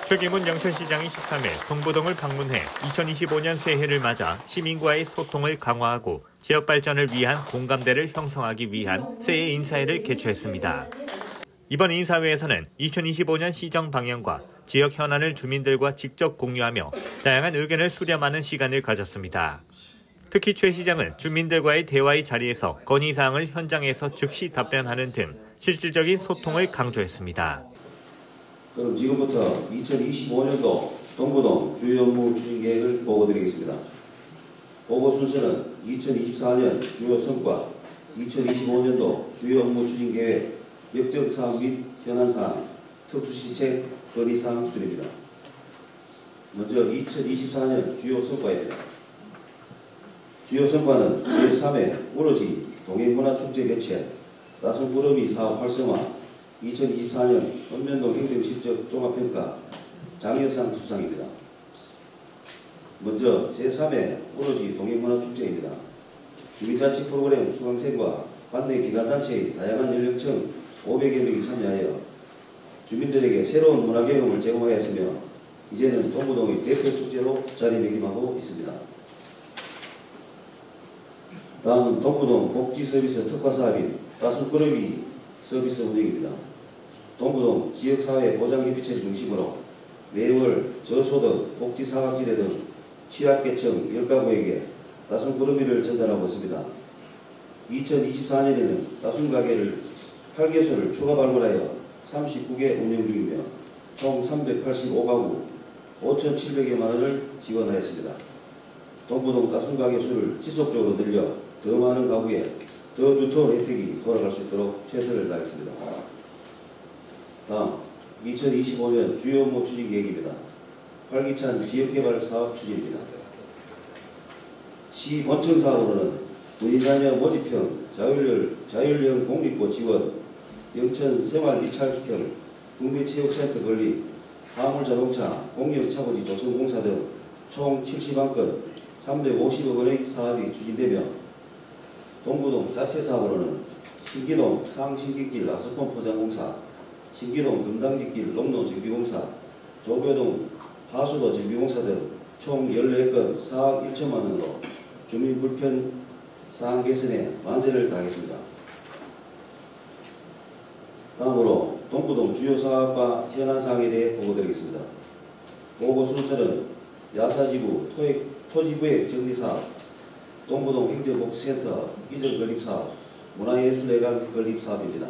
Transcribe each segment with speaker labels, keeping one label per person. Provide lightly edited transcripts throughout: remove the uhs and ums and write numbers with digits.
Speaker 1: 최기문 영천시장이 13일 동부동을 방문해 2025년 새해를 맞아 시민과의 소통을 강화하고 지역 발전을 위한 공감대를 형성하기 위한 새해 인사회를 개최했습니다. 이번 인사회에서는 2025년 시정 방향과 지역 현안을 주민들과 직접 공유하며 다양한 의견을 수렴하는 시간을 가졌습니다. 특히 최 시장은 주민들과의 대화의 자리에서 건의사항을 현장에서 즉시 답변하는 등 실질적인 소통을 강조했습니다.
Speaker 2: 그럼 지금부터 2025년도 동부동 주요 업무 추진 계획을 보고드리겠습니다. 보고 순서는 2024년 주요 성과, 2025년도 주요 업무 추진 계획, 역정사항 및 현안사항, 특수시책, 건의사항 순입니다. 먼저 2024년 주요 성과입니다. 주요 성과는 제3회 우러지 동해문화축제 개최, 따순꾸러미 사업 활성화, 2024년 읍면동 행정실적 종합평가 장려상 수상입니다. 먼저 제3회 우러지 동해문화축제입니다. 주민자치 프로그램 수강생과 관내 기관단체의 다양한 연령층 500여 명이 참여하여 주민들에게 새로운 문화 경험을 제공하였으며 이제는 동부동의 대표 축제로 자리매김하고 있습니다. 다음은 동부동 복지서비스 특화사업인 따순꾸러미 서비스 운영입니다. 동부동 지역사회 보장협의체를 중심으로 매월 저소득 복지사각지대 등 취약계층 10가구에게 따순꾸러미를 전달하고 있습니다. 2024년에는 따순가게를 8개소를 추가 발굴하여 39개 운영 중이며 총 385가구 5,700여만 원을 지원하였습니다. 동부동 따순가게 수를 지속적으로 늘려 더 많은 가구에 더 두터운 혜택이 돌아갈 수 있도록 최선을 다하겠습니다. 다음 2025년 주요 업무 추진 계획입니다. 활기찬 지역개발 사업 추진입니다. 시 본청 사업으로는 군인자녀 모집형 자율형 공립고 지원, 영천 생활 이찰형 국민체육센터 건립, 화물자동차 공영차고지 조성공사 등 총 71건 350억 원의 사업이 추진되며 동부동 자체 사업으로는 신기동 상신기길 아스콘 포장공사, 신기동 금당지길 농로 정비공사, 조교동 하수도 정비공사 등 총 14건 4억 1천만 원으로 주민 불편 사항 개선에 만전을 다하겠습니다. 다음으로 동부동 주요 사업과 현안 사항에 대해 보고드리겠습니다. 보고 순서는 야사지구 토지구획 정리사업, 동부동 행정복지센터 이전 건립사업, 문화예술회관 건립사업입니다.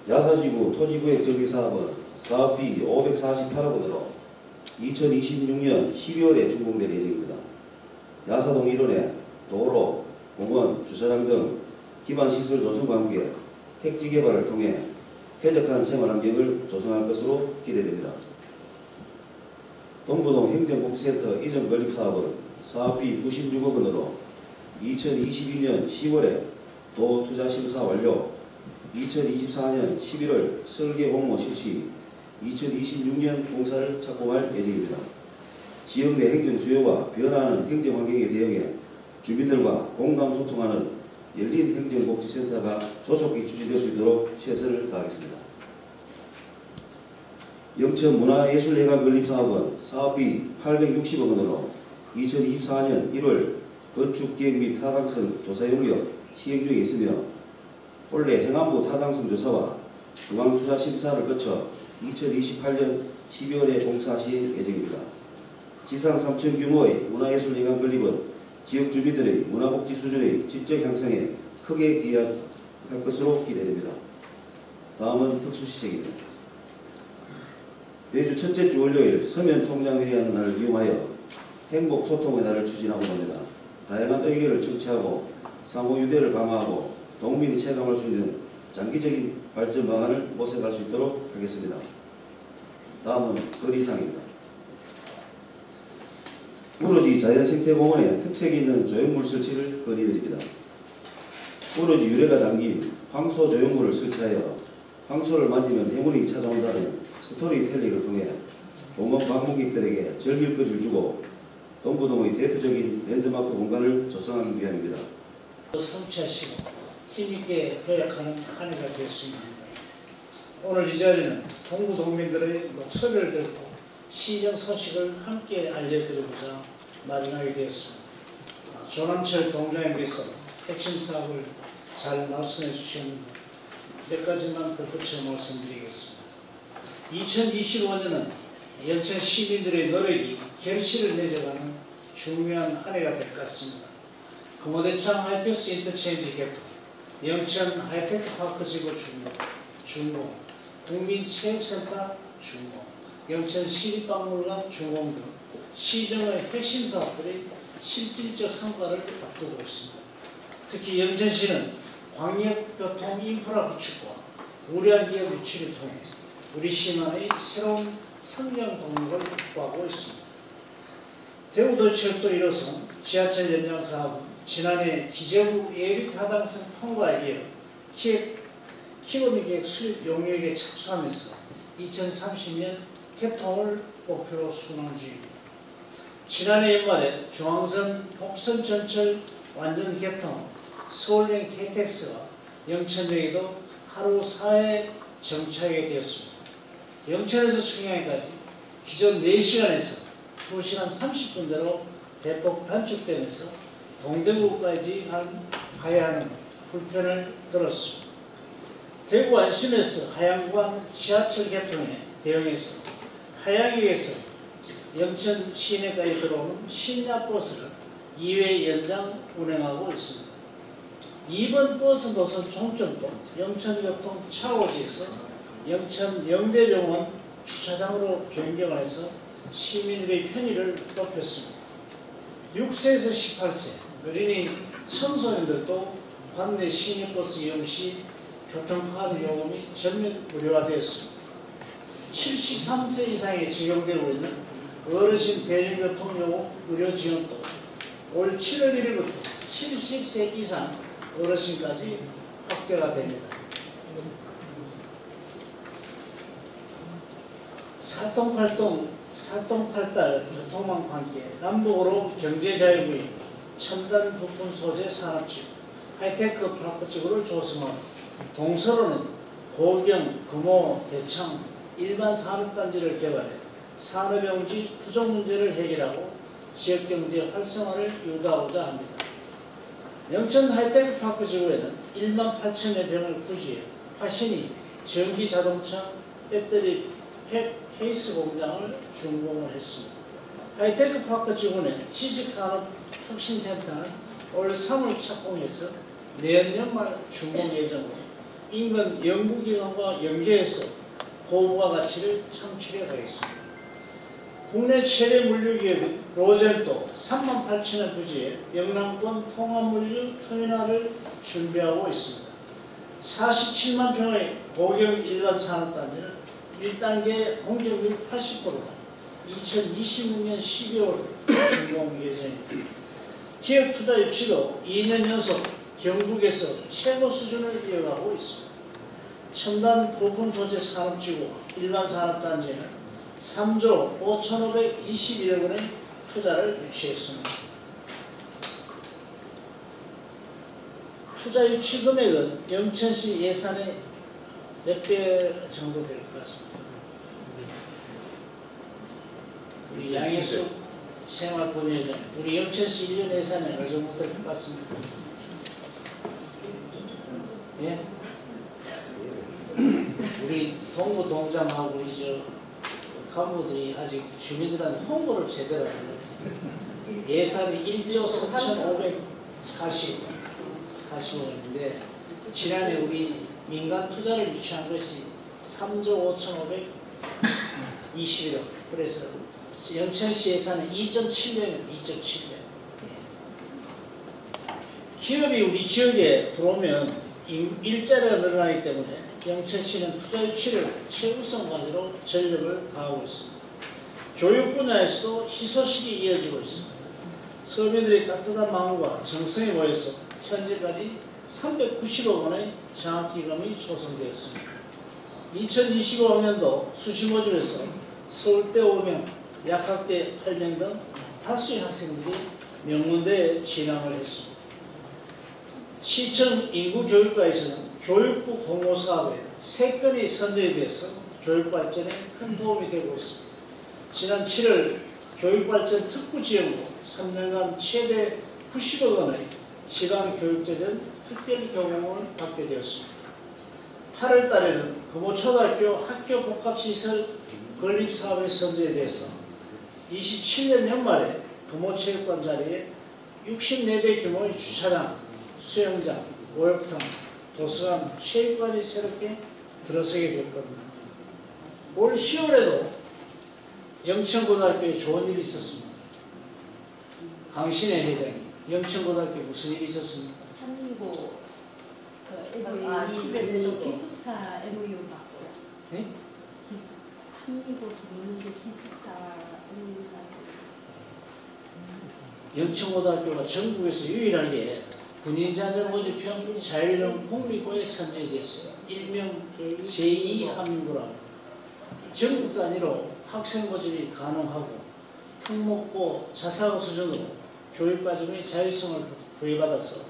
Speaker 2: 야사지구 토지구획 정리사업은 사업비 548억 원으로 2026년 12월에 준공될 예정입니다. 야사동 일원에 도로, 공원, 주차장 등 기반시설 조성과 함께 택지 개발을 통해 쾌적한 생활환경을 조성할 것으로 기대됩니다. 동부동 행정복지센터 이전 건립사업은 사업비 96억 원으로 2022년 10월에 도투자심사 완료, 2024년 11월 설계 공모 실시, 2026년 공사를 착공할 예정입니다. 지역 내 행정 수요와 변화하는 행정 환경에 대응해 주민들과 공감 소통하는 열린 행정복지센터가 조속히 추진될 수 있도록 최선을 다하겠습니다. 영천 문화예술회관 건립사업은 사업비 860억 원으로 2024년 1월 건축기획 및 타당성 조사 용역 시행 중에 있으며 올해 행안부 타당성 조사와 중앙투자심사를 거쳐 2028년 12월에 공사 시행 예정입니다. 지상 3천 규모의 문화예술회관 건립은 지역 주민들의 문화복지 수준의 질적 향상에 크게 기여할 것으로 기대됩니다. 다음은 특수시책입니다. 매주 첫째 주 월요일 서면통장회의하는 날을 이용하여 행복소통의 날을 추진하고 있습니다. 다양한 의견을 청취하고 상호유대를 강화하고 동민이 체감할 수 있는 장기적인 발전 방안을 모색할 수 있도록 하겠습니다. 다음은 건의사항입니다. 우러지 자연생태공원에 특색 있는 조형물 설치를 건의드립니다. 우러지 유래가 담긴 황소 조형물을 설치하여 황소를 만지면 행운이 찾아온다는 스토리텔링을 통해 공원 방문객들에게 즐길거리를 주고 동부동의 대표적인 랜드마크 공간을 조성하기 위함입니다.
Speaker 3: 성취하시고 힘있게 도약하는 한 해가 되었습니다. 오늘 이 자리는 동구동민들의 목소리를 듣고 시정 소식을 함께 알려드리고자 마련하게 되었습니다. 조남철 동장님께서 핵심 사업을 잘 말씀해 주셨는데 몇 가지만 덧붙여 말씀드리겠습니다. 2025년은 영천 시민들의 노력이 결실을 맺어가는 중요한 한 해가 될 것 같습니다. 금호대창 하이패스 인터체인지 개통, 영천 하이테크파크 지구 준공, 국민체육센터 준공, 영천 시립박물관 준공 등 시정의 핵심 사업들이 실질적 성과를 앞두고 있습니다. 특히 영천시는 광역교통 인프라 구축과 우량 기업 유치를 통해 우리 시민의 새로운 성장 동력을 확보하고 있습니다. 대구도시철도 1호선 지하철 연장 사업은 지난해 기재부 예비 타당성 통과에 이어 키로미객 수립 용역에 착수하면서 2030년 개통을 목표로 순항 중입니다. 지난해 연말에 중앙선 복선 전철 완전 개통, 서울행 KTX가 영천역에도 하루 4회 정차하게 되었습니다. 영천에서 청양까지 기존 4시간에서 2시간 30분대로 대폭 단축되면서 동대구까지 가야 하는 불편을 들었습니다. 대구 안심에서 하양구간 지하철 개통에 대응해서 하양역에서 영천 시내까지 들어오는 심야버스를 2회 연장 운행하고 있습니다. 2번 버스 노선 종점도 영천교통 차오지에서 영천 영대병원 주차장으로 변경을 해서 시민들의 편의를 높였습니다. 6세에서 18세 어린이 청소년들도 관내 시내버스 이용 시 교통카드 요금이 전면 무료가 되었습니다. 73세 이상에 적용되고 있는 어르신 대중교통 요금 무료 지원도 올 7월 1일부터 70세 이상 어르신까지 확대가 됩니다. 살동팔달 교통망과 함께 남북으로 경제자유구역, 첨단 부품 소재 산업지구, 하이테크 파크 지구를 조성하고 동서로는 고경, 금호, 대창, 일반 산업단지를 개발해 산업용지 부족 문제를 해결하고 지역경제 활성화를 유도하고자 합니다. 영천 하이테크 파크 지구에는 1만 8천여 병을 구지해 화신이 전기자동차 배터리 팩 케이스 공장을 준공을 했습니다. 하이테크 파크 지구내 지식산업혁신센터는 올 3월 착공해서 내년 연말 준공 예정으로 인근 연구기관과 연계해서 고부가 가치를 창출해 가겠습니다. 국내 최대 물류기업인 로젠도 3만 8천여 부지에 영남권 통합물류 터미널을 준비하고 있습니다. 47만 평의 고경 일반 산업단지는 1단계 공정률 80%로 2026년 12월 준공 예정입니다. 기업 투자 유치도 2년 연속 경북에서 최고 수준을 이어가고 있습니다. 첨단 부품 소재 산업지구 일반 산업단지는 3조 5,521억 원의 투자를 유치했습니다. 투자 유치 금액은 영천시 예산의 몇 배 정도 될 것 같습니다. 우리 양혜숙 생활부회장, 우리 영천시 1년 예산에 어느 정도 될 것 같습니다. 예? 우리 동구 동장하고 이제 간부들이 아직 주민들한테 홍보를 제대로 안 해요. 예산이 1조 3,540원인데 지난해 우리 민간 투자를 유치한 것이 3조 5,521원. 그래서 영천시 예산은 2.7배입니다. 2.7배. 기업이 우리 지역에 들어오면 일자리가 늘어나기 때문에 영천시는 투자 유치를 최우선 과제로 전력을 다하고 있습니다. 교육 분야에서도 희소식이 이어지고 있습니다. 서민들의 따뜻한 마음과 정성이 모여서 현재까지 390억 원의 장학기금이 조성되었습니다. 2025학년도 수시모집에서 서울대 5명, 약학대 8명 등 다수의 학생들이 명문대에 진학을 했습니다. 시청 인구교육과에서는 교육부 공모사업에 3건이 선정되어서 교육발전에 큰 도움이 되고 있습니다. 지난 7월 교육발전 특구지원으로 3년간 최대 90억 원의 지방교육재정 특별경험을 받게 되었습니다. 8월 달에는 금호초등학교 학교복합시설 건립사업에 선정돼서 27년 연말에 금호체육관 자리에 64대 규모의 주차장, 수영장, 목욕탕, 도서관, 체육관이 새롭게 들어서게 될 겁니다. 올 10월에도 영천고등학교에 좋은 일이 있었습니다. 강신혜 회장님, 영천고등학교에 무슨 일이 있었습니까?
Speaker 4: 한국 애들이 기숙사 MOU 받고요.
Speaker 3: 네?
Speaker 4: 한국 국민대 기숙사 MOU 받고.
Speaker 3: 영천고등학교가 전국에서 유일하게 군인자들 모집형 자율형 공립고에 선정이 됐어요. 일명 제2한민고라고. 전국 단위로 학생 모집이 가능하고 특목고 자사고 수준으로 교육과정의 자율성을 부여받아서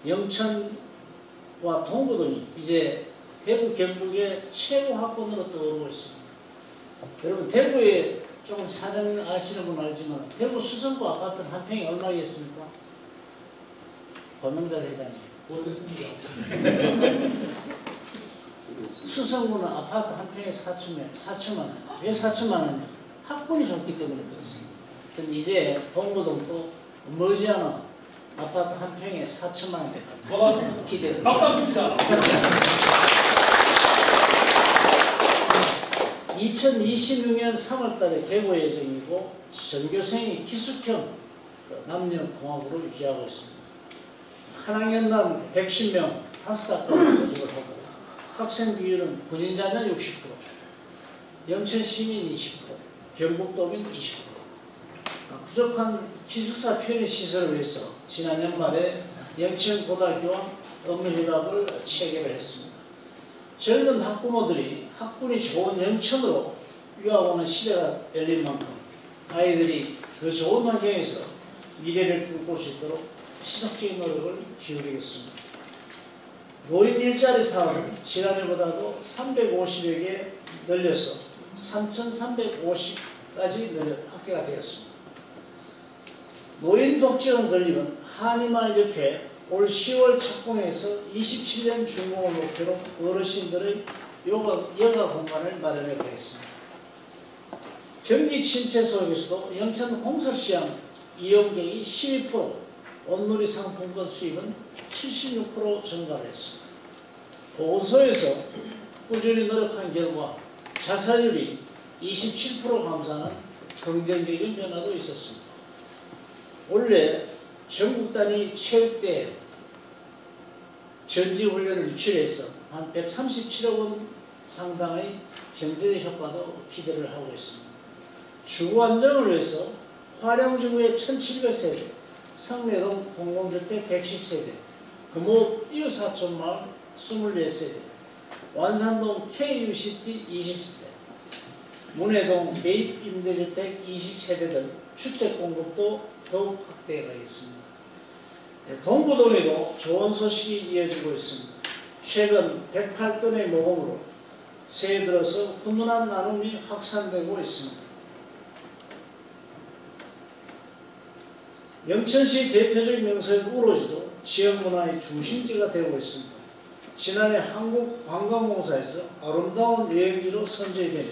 Speaker 3: 영천과 동부 등이 이제 대구 경북의 최고 학군으로 떠오르고 있습니다. 여러분 대구에 조금 사정 아시는 분 알지만 대구 수성구 아파트는 한 평이 얼마겠습니까? 권명달 회장님.
Speaker 5: 모르겠습니다.
Speaker 3: 수성구는 아파트 한 평에 4천만 원. 왜 4천만 원이냐? 학군이 좋기 때문에 그렇습니다. 근데 이제 동부동도 머지않아 아파트 한 평에 4천만 원
Speaker 5: 고맙습니다.
Speaker 3: 기대됩니다.
Speaker 5: 박수 칩니다.
Speaker 3: 2026년 3월달에 개고 예정이고 전교생이 기숙형 남녀공학으로 유지하고 있습니다. 한 학년당 110명 5학과를 모집을 하고 학생 비율은 군인자는 60%, 영천시민 20%, 경북도민 20%. 부족한 기숙사 편의시설을 위해서 지난 연말에 영천고등학교와 업무협약을 체결을 했습니다. 젊은 학부모들이 학군이 좋은 영천으로 유학 오는 시대가 열릴 만큼 아이들이 더 좋은 환경에서 미래를 꿈꿀 수 있도록 지속적인 노력을 기울이겠습니다. 노인 일자리 사업은 지난해보다도 350여 개 늘려서 3,350까지 확대가 되었습니다. 노인 독재원 건립은 한의마을협회 올 10월 착공해서 27년 준공을 목표로 어르신들의 여가 공간을 마련하고 있습니다. 경기 침체 속에서도 영천 공설시장 이용객이 12%, 온누리 상품권 수입은 76% 증가를 했습니다. 보건소에서 꾸준히 노력한 결과 자살률이 27% 감소하는 긍정적인 변화도 있었습니다. 원래 전국 단위 체육대회 전지훈련을 유치해서 한 137억 원 상당의 경제적 효과도 기대를 하고 있습니다. 주거 안정을 위해서 화령지구의 1700세대, 성내동 공공주택 110세대, 금호 이웃사촌마을 24세대, 완산동 KUCT 20세대, 문해동 매입임대주택 20세대 등 주택 공급도 더욱 확대가 있습니다. 동부동에도 좋은 소식이 이어지고 있습니다. 최근 108건의 모금으로 새해 들어서 훈훈한 나눔이 확산되고 있습니다. 영천시 대표적 명소인 우로지도 지역문화의 중심지가 되고 있습니다. 지난해 한국관광공사에서 아름다운 여행지로 선정되며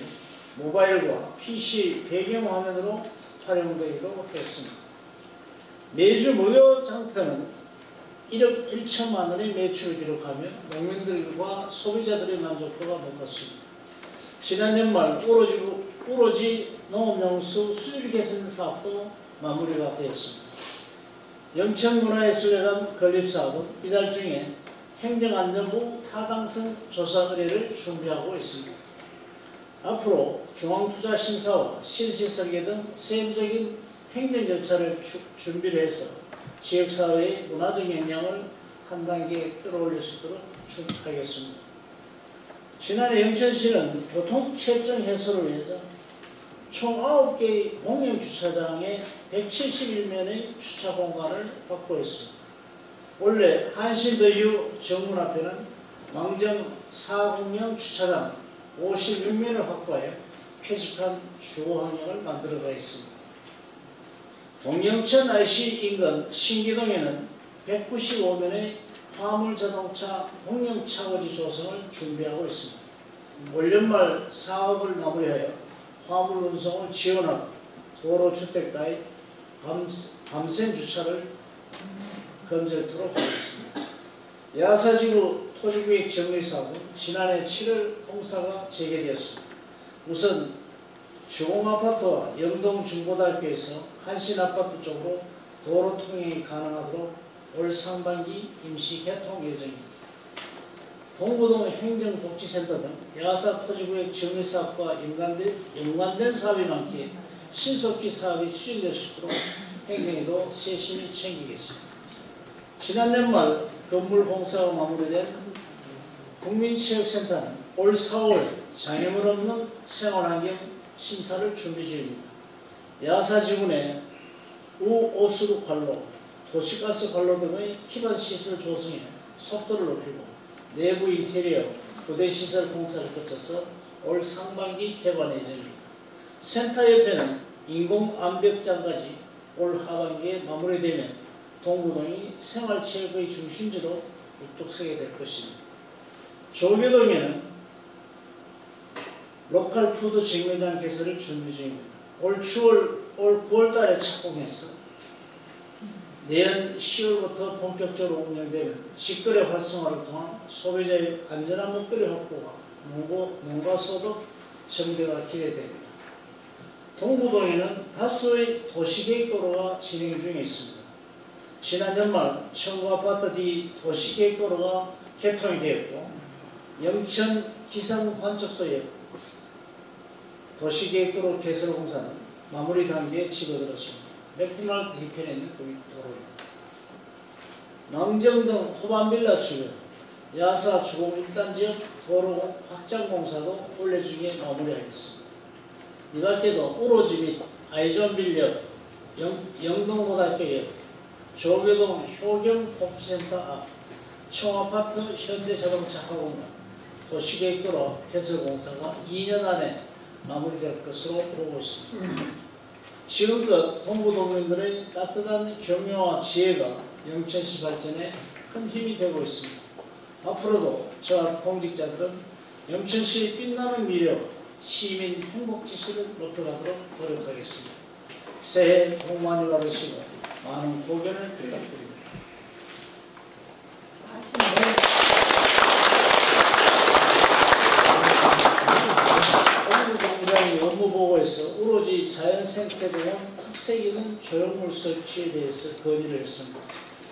Speaker 3: 모바일과 PC 배경화면으로 활용되기도 했습니다. 매주 무료 장터는 1억 1천만 원의 매출을 기록하며 농민들과 소비자들의 만족도가 높았습니다. 지난 연말 우로지 농업용수 수질 개선 사업도 마무리가 되었습니다. 영천문화예술회관 건립사업은 이달 중에 행정안전부 타당성 조사 의뢰를 준비하고 있습니다. 앞으로 중앙투자심사와 실시설계 등 세부적인 행정 절차를 준비를 해서 지역사회의 문화적 역량을 한 단계 끌어올릴 수 있도록 하겠습니다. 지난해 영천시는 교통체증 해소를 위해서 총 9개의 공영주차장에 171면의 주차 공간을 확보했습니다. 원래 한신더휴 정문 앞에는 망정 4공영 주차장 56면을 확보하여 쾌적한 주거 환경을 만들어가 있습니다. 동영천 IC 인근 신기동에는 195면의 화물자동차 공영차거지 조성을 준비하고 있습니다. 올 연말 사업을 마무리하여 화물 운송을 지원하고 도로주택가의 밤샘 주차를 건설토록 하겠습니다. 야사지구 토지구역 정리사업은 지난해 7월 공사가 재개되었습니다. 우선 주공아파트와 영동중고등학교에서 한신아파트 쪽으로 도로 통행이 가능하도록 올 상반기 임시 개통 예정입니다. 동부동 행정복지센터 등 야사 토지구역 정리사업과 연관된 사업이 많기에 신속히 사업이 추진될 수 있도록 행정에도 세심히 챙기겠습니다. 지난 연말 건물 공사가 마무리된 국민체육센터는 올 4월 장애물 없는 생활환경 심사를 준비 중입니다. 야사지구 내 우오수로 관로, 도시가스 관로 등의 기반 시설 조성에 속도를 높이고 내부 인테리어, 부대시설 공사를 거쳐서 올 상반기 개관 예정입니다. 센터 옆에는 인공암벽장까지 올 하반기에 마무리되면 동부동이 생활체육의 중심지로 우뚝 서게 될 것입니다. 조교동에는 로컬 푸드 직매장 개설을 준비 중입니다. 올 9월 달에 착공해서 내년 10월부터 본격적으로 운영되면 직거래 활성화를 통한 소비자의 안전한 먹거리 확보와 농가 소득 증대가 기대됩니다. 동부동에는 다수의 도시계획도로가 진행 중에 있습니다. 지난 연말 청구아파트 뒤 도시계획도로가 개통이 되었고 영천 기상관측소의 도시계획도로 개설 공사는 마무리 단계에 접어들었습니다. 맥도날드 뒤편에 있는 그 도로입니다. 망정 등 호반빌라 주변, 야사 주공 1단 지역 도로 확장 공사도 올해 중에 마무리하겠습니다. 이 밖에도 우로지 및 아이존빌역, 영동고등학교역, 조교동 효경복지센터 앞, 청아파트 현대자동차 학원관, 도시계획도로 개설 공사가 2년 안에 마무리될 것으로 보고 있습니다. 지금껏 동부동민들의 따뜻한 격려와 지혜가 영천시 발전에 큰 힘이 되고 있습니다. 앞으로도 저와 공직자들은 영천시의 빛나는 미래와 시민 행복지수를 높여가도록 노력하겠습니다. 새해 복 많이 받으시고 많은 고견을 부탁드립니다. 동부동장의 업무보고에서 우로지 자연생태공원 특색 있는 조형물 설치에 대해서 건의를 했습니다.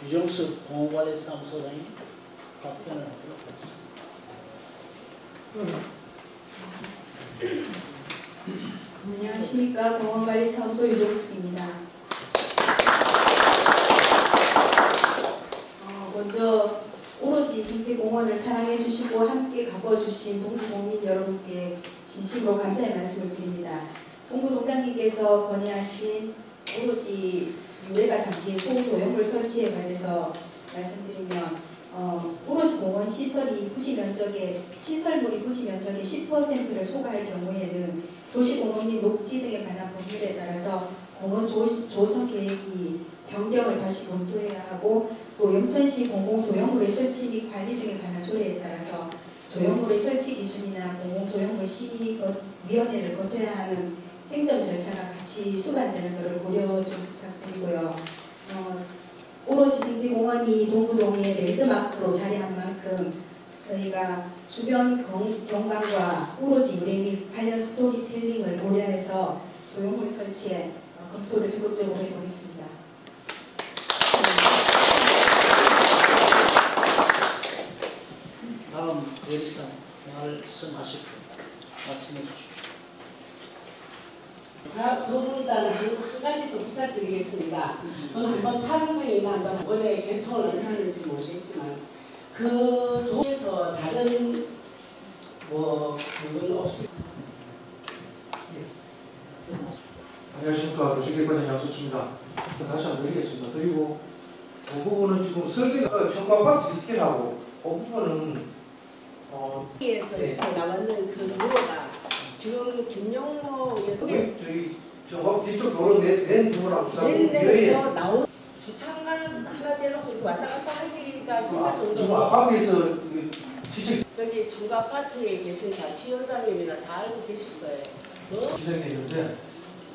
Speaker 3: 유정숙 공원관리사무소장이 답변을 하도록 하겠습니다.
Speaker 5: 안녕하십니까. 공원관리사무소 유정숙입니다. 먼저 오로지 생태공원을 사랑해 주시고 함께 가꿔주신 동부공민 여러분께 진심으로 감사의 말씀을 드립니다. 동부동장님께서 건의하신 오로지 유해가 담긴 소소형물 설치에 관해서 말씀드리면 오로지 공원 시설물이 부지 면적의 10%를 초과할 경우에는 도시공원 및 녹지 등에 관한 법률에 따라서 공원 조성 계획이 변경을 다시 검토해야 하고 또 영천시 공공조형물의 설치 및 관리 등에 관한 조례에 따라서 조형물의 설치 기준이나 공공조형물 심의위원회를 거쳐야 하는 행정 절차가 같이 수반되는 것을 고려 좀 부탁드리고요. 오로지 생태공원이 동부동의 랜드마크로 자리한 만큼 저희가 주변 경관과 오로지 유래 및 관련 스토리텔링을 고려해서 조형물 설치에 검토를 적극적으로 해보겠습니다.
Speaker 3: 다음 예비상 말씀하실 분 말씀해 주십시오.
Speaker 6: 더불어다는 한 가지 더 부탁드리겠습니다. 오늘 한번 타당성이나 한번 원래 개통을 언제 하는지 모르겠지만 그 도에서 다른 부분 없습니다.
Speaker 7: 안녕하십니까. 도시계획과장 양수추입니다. 다시 한번 드리겠습니다. 그리고 그 부분은 지금 설계가 청과파스 있기라고 그 부분은
Speaker 6: 여기에서
Speaker 7: 네.
Speaker 6: 이렇게 나왔는 그 도로가 지금 김용로
Speaker 7: 저희 청과파 뒤쪽 도로 낸 부분하고 수사하고
Speaker 6: 랜드에서 나온 주차장 하나 대놓고 이렇게 왔다 갔다 하기가 힘들
Speaker 7: 지금
Speaker 6: 정도로
Speaker 7: 아파트에서 실제
Speaker 6: 저기 전국 아파트에 계신 자치원장님이나 다 알고 계실 거예요.
Speaker 7: 진행되는데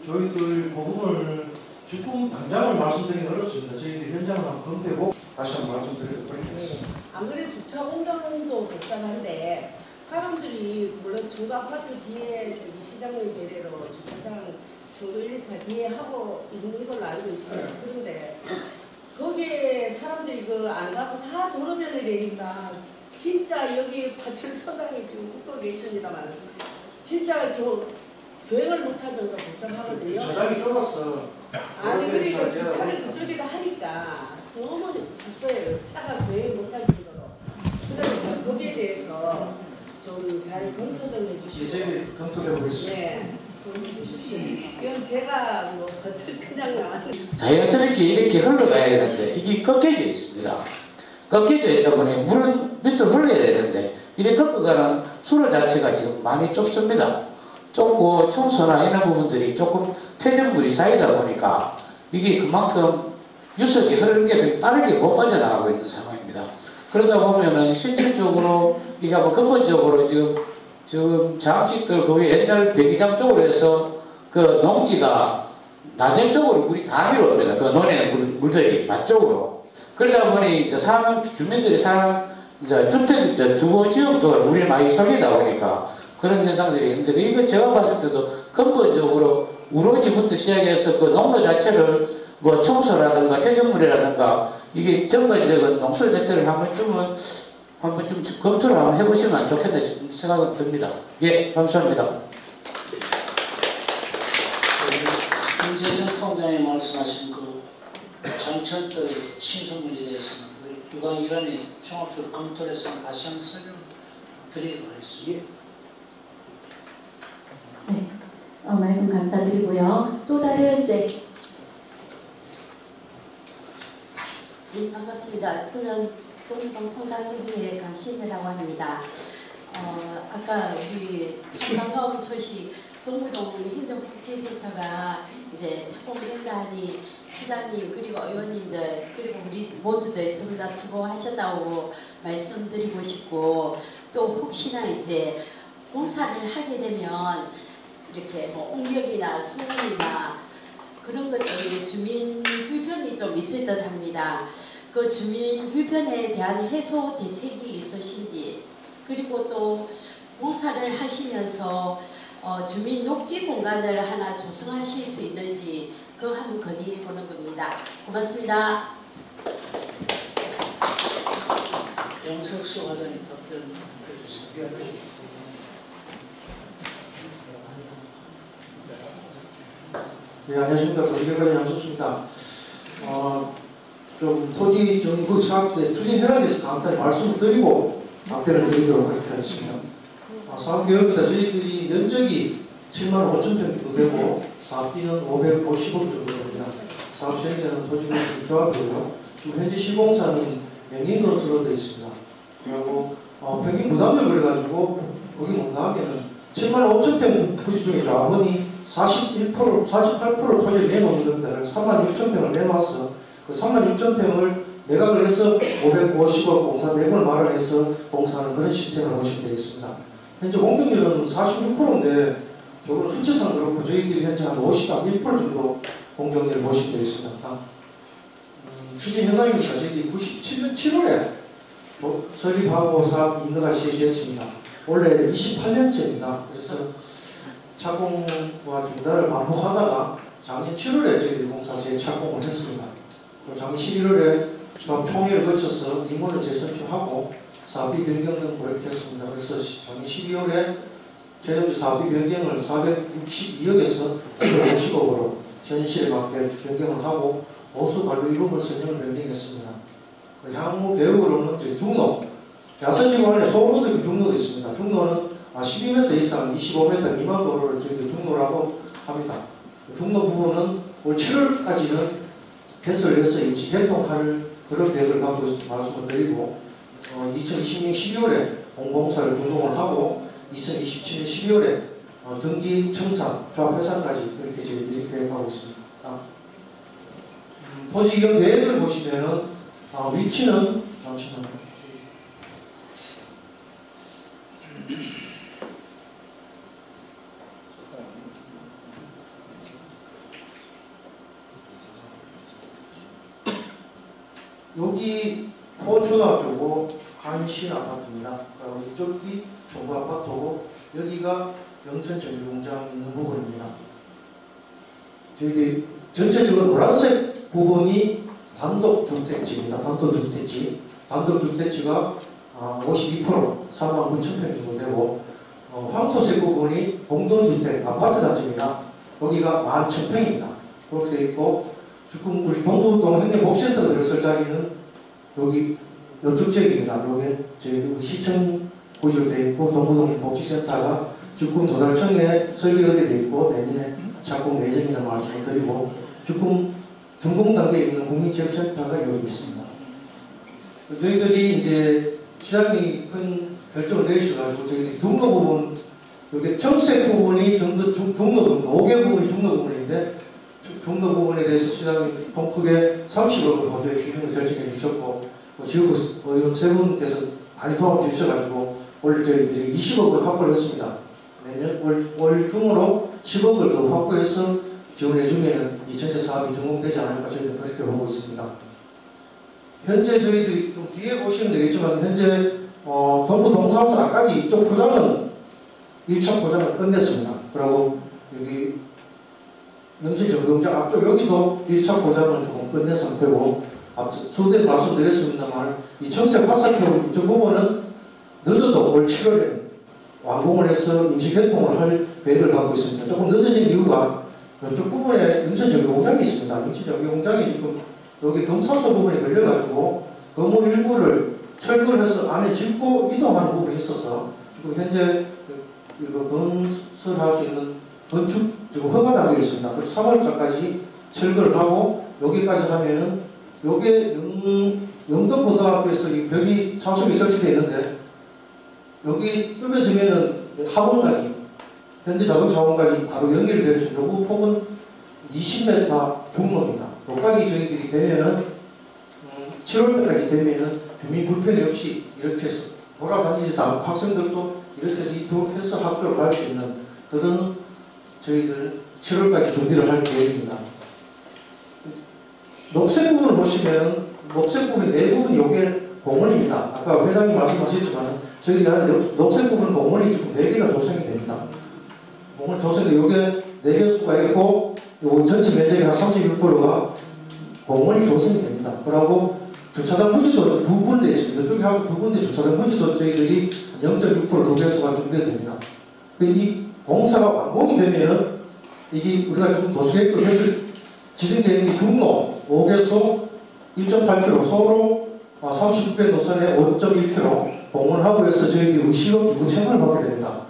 Speaker 7: 저희들 그 부분을 지금 당장을 말씀드리기 어렵습니다. 저희들 현장을 한번 검토해보고 다시 한번 말씀드리도록 하겠습니다.
Speaker 6: 안 그래도 주차 공간도 복잡한데 사람들이 물론 전국 아파트 뒤에 저기 시장의 배례로 주차장 정도 1, 2차 뒤에 하고 있는 걸로 알고 있어요. 그런데 거기에 사람들이 그 안 가고 다 도로변에 내니까 진짜 여기 파출소장이 지금 웃고 계십니다만 진짜 교행을 못할 정도 복잡하거든요.
Speaker 7: 저장이 좁았어.
Speaker 6: 아니 그러니까 주차를 그쪽에다 하니까 너무 없어요. 차가 교행 못할 정도로. 그러니까 거기에 대해서 좀 잘 검토 좀 해주시고.
Speaker 7: 저희 검토해 보겠습니다.
Speaker 6: 네, 좀 해주십시오. 이건 제가 뭐 그냥 나왔는데.
Speaker 8: 자연스럽게 이렇게 흘러가야 되는데 이게 꺾여져 있습니다. 꺾여져 있다 보니 물은 밑으로 흘러야 되는데 이렇게 꺾어가는 수로 자체가 지금 많이 좁습니다. 좁고 청소나 이런 부분들이 조금 퇴적물이 쌓이다 보니까 이게 그만큼 유속이 흐르는 게 빠르게 못 빠져나가고 있는 상황입니다. 그러다 보면은 실질적으로 이게 뭐 근본적으로 지금 장식들 그 옛날 배기장 쪽으로 해서 그 농지가 낮은 쪽으로 물이 다 밀어옵니다. 그 논에 물들이 밭쪽으로. 그러다 보니 이제 주민들이 사는 이제 주택, 주거 지역 쪽으로 물이 많이 쏠리다 보니까 그런 현상들이 있는데 이거 제가 봤을 때도 근본적으로 우로지부터 시작해서 그 농로 자체를 뭐 청소라든가 퇴적물이라든가 이게 전반적인 농설 자체를 한번 좀 검토를 한번 해보시면 좋겠다 싶은 생각은 듭니다. 예, 감사합니다.
Speaker 3: 김재정 통장이 말씀하신 그 장철들 신소문에 대해서는 유관기관이 종합적으로 검토를 해서 다시 한번 설명드리도록 하겠습니다.
Speaker 4: 네, 말씀 감사드리고요. 또 다른 네, 반갑습니다. 저는 동부동 통장협의회 강신혜라고 합니다. 아까 우리 참 반가운 소식, 동부동 행정복지센터가 이제 착공된다니 시장님 그리고 의원님들 그리고 우리 모두들 전부 다 수고하셨다고 말씀드리고 싶고 또 혹시나 이제 공사를 하게 되면 이렇게 뭐 옹벽이나 수문이나 그런 것들이 주민 불편이 좀 있을 듯 합니다. 그 주민 불편에 대한 해소 대책이 있으신지 그리고 또 공사를 하시면서 주민 녹지 공간을 하나 조성하실 수 있는지 그거 한번 건의해 보는 겁니다. 고맙습니다.
Speaker 3: 영석수 과장님 답변 해주세요.
Speaker 7: 네, 안녕하십니까. 도시개발의 양석수입니다. 좀 토지 정부 사업에 추진 현황에 대해서 간단히 말씀을 드리고 답변을 드리도록 그렇게 하겠습니다. 사업계획입니다. 저희들이 면적이 7만 5천 평 정도 되고 사업비는 550억 정도 됩니다. 사업 시행자는 토지공사 조합이고요. 지금 현재 시공사는 명의노트로 되어 있습니다. 그리고 평균 부담을 그래가지고 거기 농담하면은 7만 5천 평 부지 중에 조합원이 48% 토지를 내놓는 겁니다. 3만 6천 평을 내놓았어. 그 3만 6천 평을 매각을 해서 550억 공사 대금을 마련해서 공사하는 그런 시스템을 보시면 되겠습니다. 현재 공정률은 46%인데 저거는 수치상 그렇고 저희들이 현재 한 51% 정도 공정률을 보시면 되겠습니다. 추진 현상입니다. 저희들이 97년 7월에 설립하고 사업 인가가 시행됐습니다. 원래 28년째입니다. 그래서 착공과 중단을 반복하다가 작년 7월에 저희들이 공사 재착공을 했습니다. 작년 11월에 조합총회를 거쳐서 임원을 재선출하고 사업비 변경 등 그렇게 했습니다. 그래서 작년 12월에 최종적 사업비 변경을 462억에서 250억으로 현실에 맞게 변경을 하고 보수 관리 이름을 선정을 변경했습니다. 향후 계획으로는 중로, 야선지구 안에 소로드 중로도 있습니다. 중로는 12m 이상 25m 미만 도로를 저희들 중로라고 합니다. 중로 부분은 올 7월까지는 개설해서 임시 개통할 그런 계획을 갖고 있을 말씀을 드리고 2020년 12월에 공공사를 준공을 하고 2027년 12월에 등기 청산, 조합 회사까지 그렇게 저희들이 계획하고 있습니다. 토지 이용 계획을 보시면은 위치는 잠시만요. 여기 포초등학교고 한신 아파트입니다. 그리고 이쪽이 종부 아파트고 여기가 영천정비공장 있는 부분입니다. 저희들이 전체적으로 노란색 부분이 단독주택지입니다. 단독주택지가 52% 49,000평 정도 되고 황토색 부분이 공동주택 아파트 단지입니다. 여기가 11,000평입니다. 그렇게 되어 있고 지금 우리 동부동 행정복지센터 들어설 자리는 여기 이쪽 지역입니다. 여기 저희 시청 구조로 되어 있고 동부동 복지센터가 주금 도달청에 설계하게 되어 있고 내년에 착공 예정이라는 말씀을 드리고 지금 준공 단계에 있는 국민체육센터가 여기 있습니다. 저희들이 이제 시장이 큰 결정을 내주셔가지고 저희들이 중로 부분 여기 청색 부분이 중로 부분, 5개 부분이 중로 부분인데 중로 부분에 대해서 시장이 통 크게 30억을 보조해 주시는 결정해 주셨고 지역구 의원 세 분께서 많이 도와주셔가지고 올 저희들이 20억을 확보를 했습니다. 내년 올 중으로 10억을 더 확보해서 지원해주면 이 전체 사업이 준공되지 않을까 저희들은 그렇게 보고 있습니다. 현재 저희들이 좀 뒤에 보시면 되겠지만 현재 동부 동사무소까지 이쪽 포장은 1차 포장을 끝냈습니다. 그리고 여기 영천정비공장 앞쪽 여기도 1차 포장을 조금 끝낸 상태고 수대 말씀드렸습니다만 이 청색 화살표 이쪽 부분은 늦어도 올 7월에 완공을 해서 임시개통을 할 계획을 갖고 있습니다. 조금 늦어진 이유가 이쪽 부분에 영천정비공장이 있습니다. 영천정비공장이 지금 여기 등산소 부분이 걸려가지고 건물 일부를 철거를 해서 안에 짓고 이동하는 부분이 있어서 지금 현재 이거 건설할 수 있는 건축 지금 허가 단계에 있습니다. 그래서 3월까지 철거를 하고 여기까지 하면은 요게 영동고등학교에서 이 벽이 좌석이 설치되어 있는데 여기 뚫려지면은 학원까지 현재 자동차원까지 바로 연결될 수 있는 요 폭은 20m 중로입니다. 여기까지 저희들이 되면은 7월 때까지 되면은 주민 불편이 없이 이렇게 해서 돌아다니면서 학생들도 이렇게 해서 이동해서 학교를 갈 수 있는 그런 저희들 7월까지 준비를 할 계획입니다. 녹색 부분을 보시면 녹색 부분 네 부분이 요게 공원입니다. 아까 회장님 말씀하셨지만 저희가 녹색 부분 공원이 지금 4개가 조성이 됩니다. 공원 조성이 요게 4개 수가 있고 요 전체 면적의 한 31%가 공원이 조성이 됩니다. 그리고 주차장 부지도 2군데 있습니다. 이쪽에 하고 2군데 주차장 부지도 저희들이 0.6% 2배수가 준비됩니다. 이 공사가 완공이 되면 이게 우리가 지금 도시계획을 해서 지정되는 게 중로 5개소 1.8km 서로 36배 노선에 5.1km 공원하고 해서 저희들이 의시로 기부 채널을 받게 됩니다.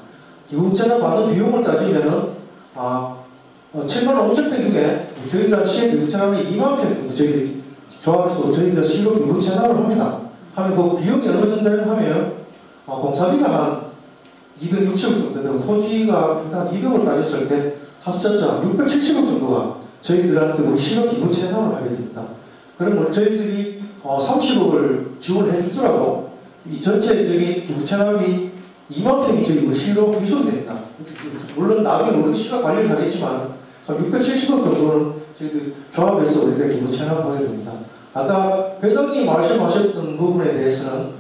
Speaker 7: 기부 채널 받는 비용을 따지면은 7만 5천 평 중에 저희들 시에 기부 채널이 2만 평 정도 저희들이 조합에서 저희들 시로 기부 채널을 합니다. 하면 그 비용이 어느 정도를 하면 공사비가 한 260억 정도 되고 토지가 일단 200을 따졌을 때 합쳐서 670억 정도가 저희들한테 우리 시로 기부 채널을 하게 됩니다. 그러면 저희들이 30억을 지원해 주더라도 이 전체적인 기부 채널이 2만 평이 저희 시로 기술이 됩니다. 물론 나중에 우리 시가 관리를 하겠지만 670억 정도는 저희들 조합해서 우리가 기부 채널을 하게 됩니다. 아까 회장님 말씀하셨던 부분에 대해서는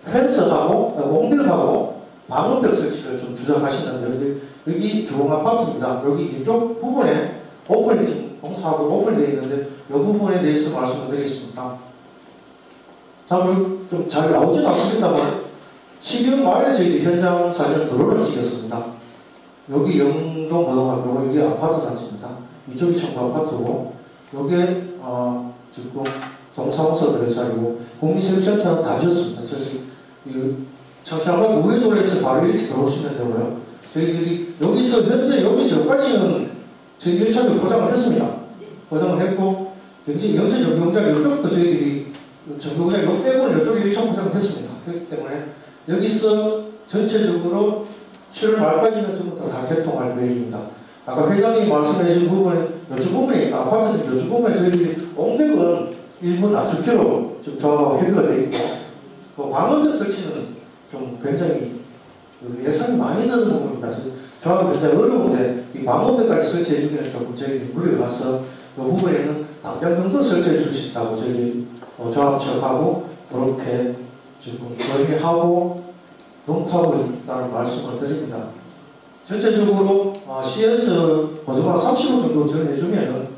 Speaker 7: 펜스하고 옹들하고 방음벽 설치를 좀 주장하시는데 여기 주공 아파트입니다. 여기 이쪽 부분에 오픈이 지금 공사하고 오픈되어 있는데 이 부분에 대해서 말씀을 드리겠습니다. 다음 좀 잘 나오진 않습니다만 12월 말에 저희들 현장 사진을 드론을 찍었습니다. 여기 영동고등학교 여기 아파트 단지입니다. 이쪽이 청구 아파트고 여기에 지금 동사무소 들어자리고 국민체육센터는 다 지었습니다. 그래서 창시아파트 우회도로에서 바로 이렇게 들어오시면 되고요. 저희들이 여기서 현재 여기까지는 저희 1차적으로 포장을 했습니다. 포장을 했고 굉장히 영천 정비공장 이쪽부터 저희들이 정비공장 요 빼고는 이쪽에 1,000% 됐습니다. 그렇기 때문에 여기서 전체적으로 7월 말까지는 전부 다 개통할 계획입니다. 아까 회장님이 말씀해 주신 부분은 이쪽 부분에 아파트들 이쪽 부분에 저희들이 옹백은 일부 낮추기로 좀 저하고 협의가 되어 있고 방음벽 설치는 좀 굉장히 예산이 많이 드는 부분입니다. 저하고 굉장히 어려운데 이 방음벽까지 설치해 주기는 조금 저희들이 무리가 가서 이 부분에는 당장 정도 설치해 줄 수 있다고 저희 조합 측하고 그렇게 지금 논의하고 검토하고 있다는 말씀을 드립니다. 전체적으로 CS 보조만 30억 정도 전해주면은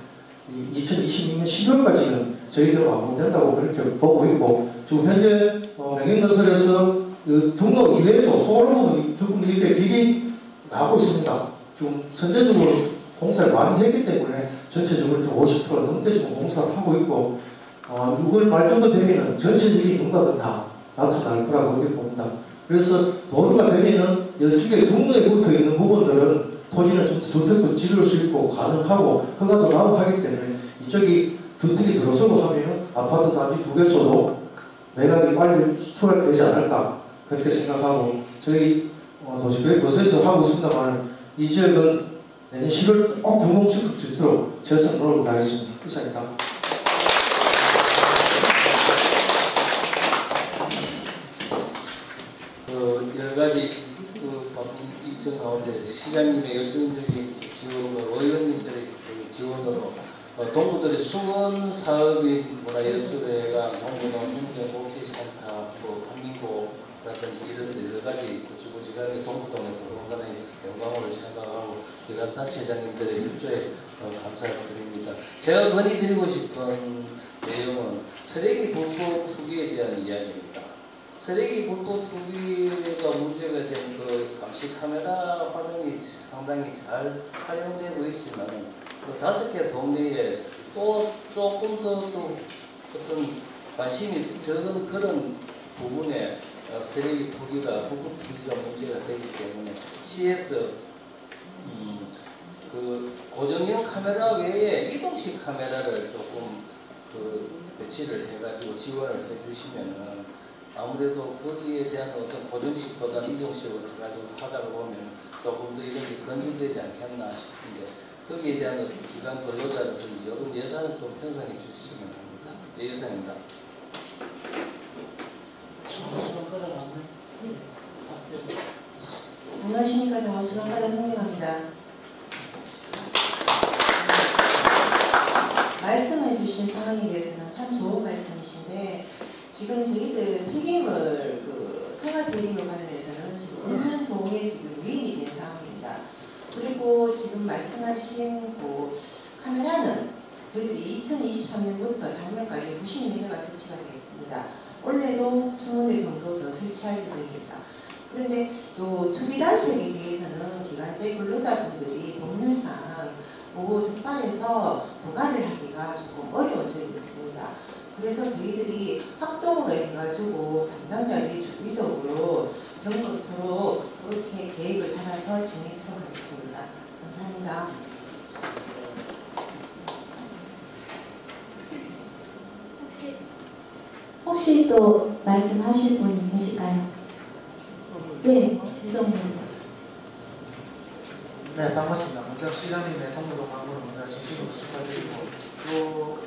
Speaker 7: 2026년 12월까지는 저희들 완공된다고 그렇게 보고 있고 지금 현재 명행건설에서 종로 이외에도 소홀로 조금 이렇게 길이 나오고 있습니다. 좀 선제적으로 공사를 많이 했기 때문에 전체적으로 좀 50% 넘게 지금 공사를 하고 있고 6월 말 정도 되면은 전체적인 윤곽은 다 나타날 거라고 그렇게 봅니다. 그래서 도로가 되면은 이쪽에 종로에 붙어 있는 부분들은 토지는 주택도 지을 수 있고 가능하고 허가도 나오고 하기 때문에 이쪽이 주택이 들어서고 하면은 아파트 단지 2개 써도 매각이 빨리 수락되지 않을까 그렇게 생각하고 저희 도시계획부서에서 하고 있습니다만 이 지역은 내년 10월 꼭 준공시킬 수 있도록 최선을 노력을 다하겠습니다. 이상입니다.
Speaker 8: 여러 가지 바쁜 일정 가운데 시장님의 열정적인 지원으로 의원님들의 지원으로 동구들의 수건 사업인 문화예술회관, 동구동 행정복지센터, 한민고라든지 이런 여러 가지 구치구지간의 동구동에 들어온다는 영광으로 생각하고 기관단체장님들의 일조에 감사를 드립니다. 제가 건의드리고 싶은 내용은 쓰레기 불법 투기에 대한 이야기입니다. 쓰레기 불법 투기가 문제가 된 그 감시 카메라 활용이 상당히 잘 활용되고 있지만 그 5개 동네에 또 조금 더 어떤 관심이 적은 그런 부분에 쓰레기 투기가 불법 투기가 문제가 되기 때문에 CS 그 고정형 카메라 외에 이동식 카메라를 조금 배치를 해가지고 지원을 해주시면은 아무래도 거기에 대한 어떤 고정식보다 이동식으로 해가지고 하다 보면 조금 더 이런 게 건조되지 않겠나 싶은데 거기에 대한 어떤 기관 근로자라든지 이런 예산을 좀 편성해 주시면 합니다. 네, 예산입니다.
Speaker 5: 안녕하십니까. 정원수강과장 홍영합니다. 말씀해 주신 상황에 대해서는 참 좋은 말씀이신데 지금 저희들 폐기물 생활 폐기물 관련해서는 지금 읍면동에 지금 유인이 된 상황입니다. 그리고 지금 말씀하신 카메라는 저희들이 2023년부터 4년까지 94대가 설치가 되겠습니다. 올해도 20대 정도 더 설치할 예정입니다. 그런데 요 투기 단속에 대해서는 기관제 근로자분들이 법률상 적발해서 부과를 하기가 조금 어려운 점이 있습니다. 그래서 저희들이 합동으로 해가지고 담당자들이 주기적으로 점검토록 그렇게 계획을 잡아서 진행하도록 하겠습니다. 감사합니다.
Speaker 9: 혹시 또 말씀하실 분 계실까요? 네, 이정도.
Speaker 10: 네, 반갑습니다. 먼저 시장님의 동부동 방문을 먼저 진심으로 축하드리고 또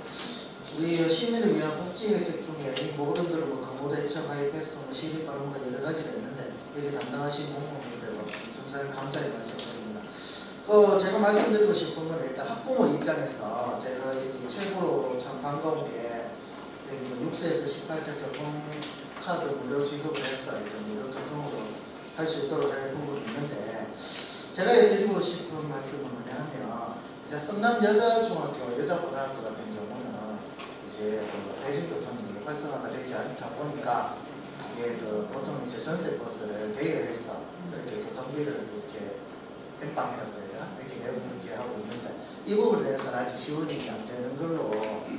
Speaker 10: 우리 시민을 위한 복지 혜택 중에 이 모든들을 근무대처 가입해서 시립 발언과 여러 가지가 있는데 여기 담당하신 공무원분들과 정말 감사의 말씀드립니다. 제가 말씀드리고 싶은 건 일단 학부모 입장에서 제가 여기 최고로 참 반가운 게 여기 6세에서 18세 교통카드 무료 지급을 해서 이제 무료 교통으로 할 수 있도록 할 부분이 있는데 제가 드리고 싶은 말씀은 뭐냐면 이제 성남 여자중학교 여자고등학교 같은 경우는 이제 대중교통이 활성화가 되지 않다 보니까 이게 보통 이제 전세버스를 대여해서 그렇게 교통비를 이렇게 엠빵이라고 해야 되나 이렇게 매우 이렇게 하고 있는데 이 부분에 대해서는 아직 지원이 안 되는 걸로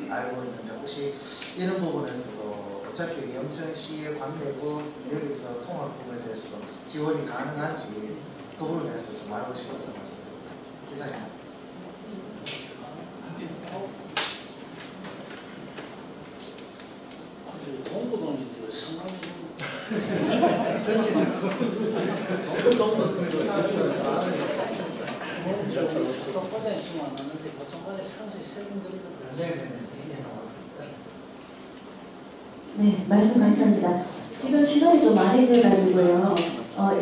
Speaker 10: 알고 있는데 혹시 이런 부분에서도 어차피 영천시의 관내부 여기서 통합 부분에 대해서도 지원이 가능한지 그 부분에 대해서 좀 알고 싶어서 말씀드립니다. 이상입니다.
Speaker 3: 보통과장에 지금 왔는데 보통과장에 상세히 설명드리도록 하겠습니다.
Speaker 9: 네, 말씀 감사합니다. 지금 시간이 좀 많이 돼가지고요.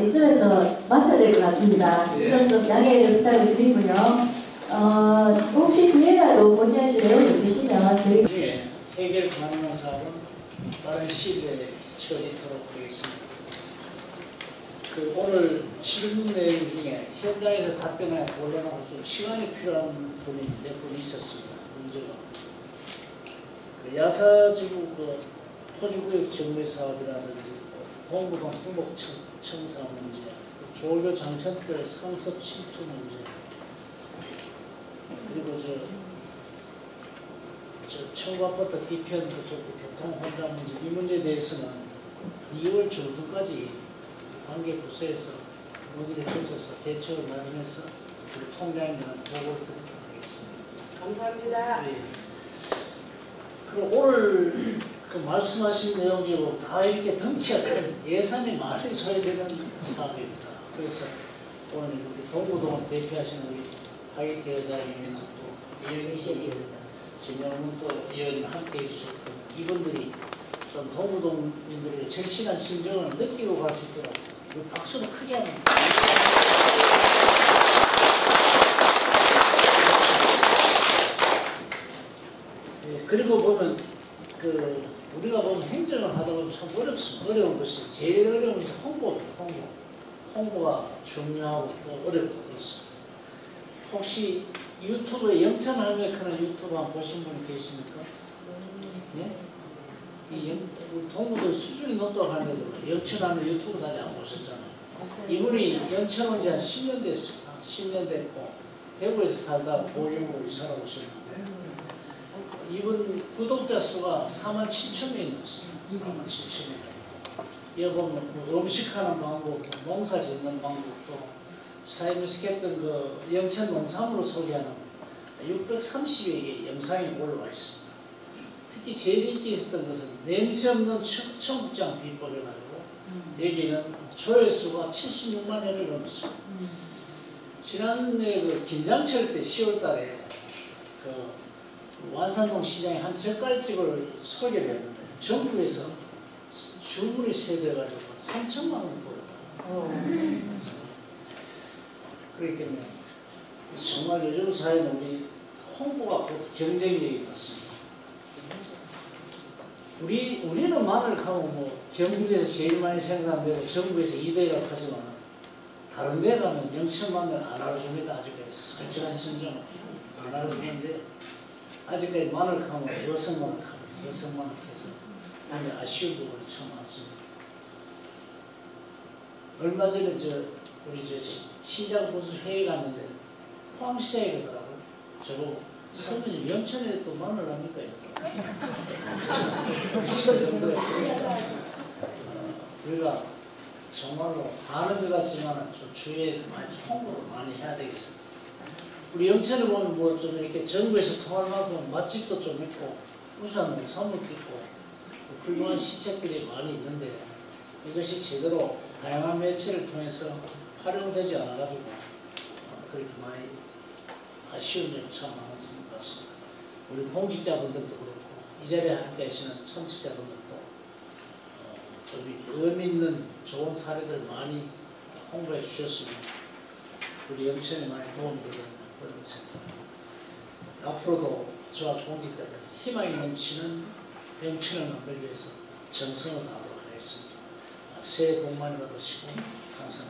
Speaker 9: 이쯤에서 마쳐야 될 것 같습니다. 이 점 좀 양해를 부탁을 드리고요. 혹시 뒤에라도 건의하실 내용 있으시면 저희
Speaker 3: 중에 해결 가능한 사업은 빠른 시일 내에 처리하도록 하겠습니다. 오늘 질문 내용 중에 현장에서 답변에 곤란하고 좀 시간이 필요한 분이 몇 분 있었습니다. 문제가 야사지구 토지구역 정비 사업이라든지 동부동 행복청사 문제, 조교 장천들 상습 침투 문제, 그리고 청과포터 뒤편 교통 혼잡 문제, 이 문제에 대해서는 2월 중순까지 관계 부서에서 논의를 거쳐서 대책을 마련해서 우리 통장님들은 보고를 드리도록 하겠습니다.
Speaker 6: 감사합니다.
Speaker 3: 네. 그럼 오늘 말씀하신 내용적으로 다 이렇게 덩치가 큰 예산이 많이 소요되는 사업입니다. 그래서 오늘 우리 동부동을 대표하시는 우리 하이태 여자님이나 또 진영문 또 의원님 함께 해주셨고 이분들이 좀 동부동민들의 절실한 심정을 느끼고 갈 수 있도록 우리 박수도 크게 합니다. 네, 그리고 보면 우리가 보면 행정을 하다 보면 참 어려운 것이 제일 어려운 것이 홍보입니다. 홍보가 중요하고 또 어려운 것이 있습니다. 혹시 유튜브에 영천할매크나 유튜브 한번 보신 분이 계십니까? 네? 우리 동무들 수준이 높다고 하는데도 영천하면 유튜브 아직 안 보셨잖아요. 이분이 영천 온 지 한 10년 됐습니다. 10년 됐고 대구에서 살다가 보령으로 이사를 오셨는데 이분 구독자 수가 47,000명이 넘습니다. 47,000명. 여기 보면 음식하는 방법, 농사 짓는 방법도 사회에서 했던 영천 농산물을 소개하는 630여 개의 영상이 올라와 있습니다. 특히 제일 인기 있었던 것은 냄새 없는 청국장 비법을 가지고 여기는 조회수가 76만 회를 넘었습니다. 지난해 김장철 때 10월 달에 완산동 시장에 한 젓갈집을 소개를 했는데 전국에서 주문이 세대가지고 3천만 원 벌었다. 그렇기 때문에 정말 요즘 사회는 우리 홍보가 곧 경쟁력이 같습니다. 우리는 마늘 가면 경북에서 제일 많이 생산되고 전국에서 2대라고 하지만 다른 데 가면 영천 마늘 안 알아줍니다. 아직까지 솔직한 심정은 안 알아주는데 아직까지 마늘 가면 여성 마늘 해서 많이 아쉬운 부분이 참 많습니다. 얼마 전에 우리 시장 부수 회의 갔는데 포항시장에 가더라고요. 저보고 선배님 영천에 또 마늘 납니까? 우리가 정말로 아는 것 같지만 좀 주위에 많이 홍보를 많이 해야 되겠습니다. 우리 영천에 보면 좀 이렇게 전국에서 통할 만큼 맛집도 좀 있고 우수한 농산물도 있고 또 훌륭한 시책들이 많이 있는데 이것이 제대로 다양한 매체를 통해서 활용되지 않아가지고 그렇게 많이 아쉬운 점이 참 많았습니다. 우리 공직자분들도 그렇고 이 자리에 함께 하시는 참석자분들도 좀 의미 있는 좋은 사례들 많이 홍보해 주셨으면 우리 영천에 많이 도움이 되지 않나 그런 생각합니다. 앞으로도 저와 공직자들 희망이 넘치는 영천을 만들기 위해서 정성을 다하도록 하겠습니다. 새해 복 많이 받으시고 항상